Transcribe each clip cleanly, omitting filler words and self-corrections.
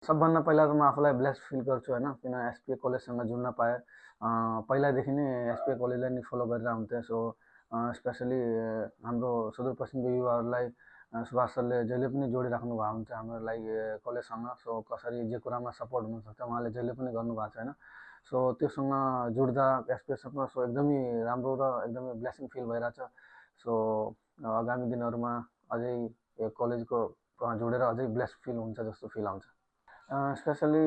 सबभन्दा पहिला त म आफूलाई ब्लेस्ड फिल गर्छु होइन, किन एसपिए कलेजसँग जुड्न पाएँ। पहिलादेखि नै एसपिए कलेजलाई नै फलो गरेर हुन्थेँ। सो स्पेसली हाम्रो सुदूरपश्चिमको युवाहरूलाई सुभाष सरले जहिले पनि जोडिराख्नु भएको हुन्छ हाम्रो कलेजसँग। सो कसरी जे कुरामा सपोर्ट हुनसक्छ उहाँले जहिले पनि गर्नुभएको छ होइन। सो त्योसँग जुड्दा एसपिएसँग सो एकदमै राम्रो र एकदमै ब्लेसिङ फिल भइरहेछ। सो आगामी दिनहरूमा अझै यो कलेजको जोडेर अझै ब्लेस्ड फिल हुन्छ जस्तो फिल आउँछ। स्पेसली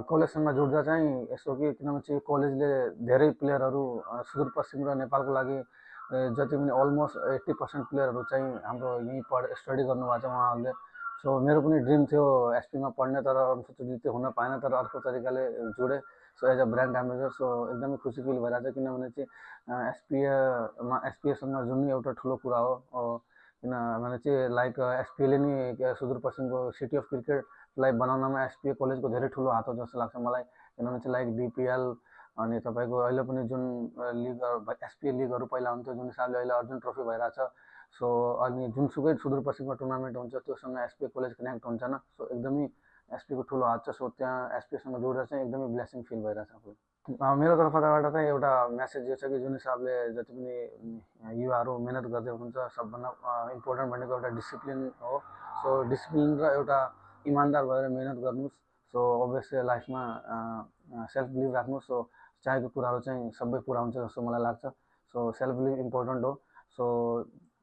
कलेजसँग जुट्दा चाहिँ यस्तो कि किनभने चाहिँ कलेजले धेरै प्लेयरहरू सुदूरपश्चिम र नेपालको लागि जति पनि अलमोस्ट 80% प्लेयरहरू चाहिँ हाम्रो यहीँ स्टडी गर्नुभएको छ उहाँहरूले। सो मेरो पनि ड्रिम थियो एसपीमा पढ्ने, तर अनफर्चुनेटली त्यो हुन पाएन, तर अर्को तरिकाले जुडेँ। So as a brand ambassador. So एकदमै खुसी फिल भइरहेको छ, किनभने चाहिँ एसपिएसँग जुन एउटा ठुलो कुरा हो। किनभने चाहिँ एसपिएले नि सुदूरपश्चिमको सिटी अफ क्रिकेटलाई बनाउनमा एसपिए कलेजको धेरै ठुलो हात हो जस्तो लाग्छ मलाई। किनभने चाहिँ डिपिएल अनि तपाईँको अहिले पनि जुन लिग एसपिए लिगहरू पहिला हुन्थ्यो, जुन हिसाबले अहिले अर्जुन ट्रफी भइरहेछ। सो अनि जुनसुकै सुदूरपश्चिममा टुर्नामेन्ट हुन्छ त्योसँग एसपिए कलेज कनेक्ट हुन्छन्। सो एकदमै एसपीको ठुलो हात छ। सो त्यहाँ एसपिएसँग जोडेर चाहिँ एकदमै ब्लेसिङ फिल भइरहेछ आफूलाई। मेरो तर्फबाट चाहिँ एउटा म्यासेज यो छ कि जुन हिसाबले जति पनि युवाहरू मेहनत गर्दै हुनुहुन्छ, सबभन्दा इम्पोर्टेन्ट भनेको एउटा डिसिप्लिन हो। सो डिसिप्लिन र एउटा इमान्दार भएर मेहनत गर्नुहोस्। सो अभियसली लाइफमा सेल्फ बिलिभ राख्नुहोस्। सो चाहेको कुराहरू चाहिँ सबै पुरा हुन्छ जस्तो मलाई लाग्छ। सो सेल्फ बिलिभ इम्पोर्टेन्ट हो। सो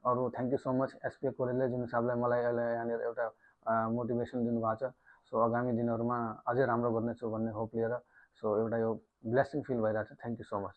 अरू थ्याङ्क यू सो मच एसपिए कलेजले जुन हिसाबले मलाई अहिले यहाँनिर एउटा मोटिभेसन दिनुभएको छ। सो आगामी दिनहरूमा अझै राम्रो गर्नेछु भन्ने होप लिएर सो एउटा यो ब्लेसिङ फिल भइरहेछ। Thank you so much.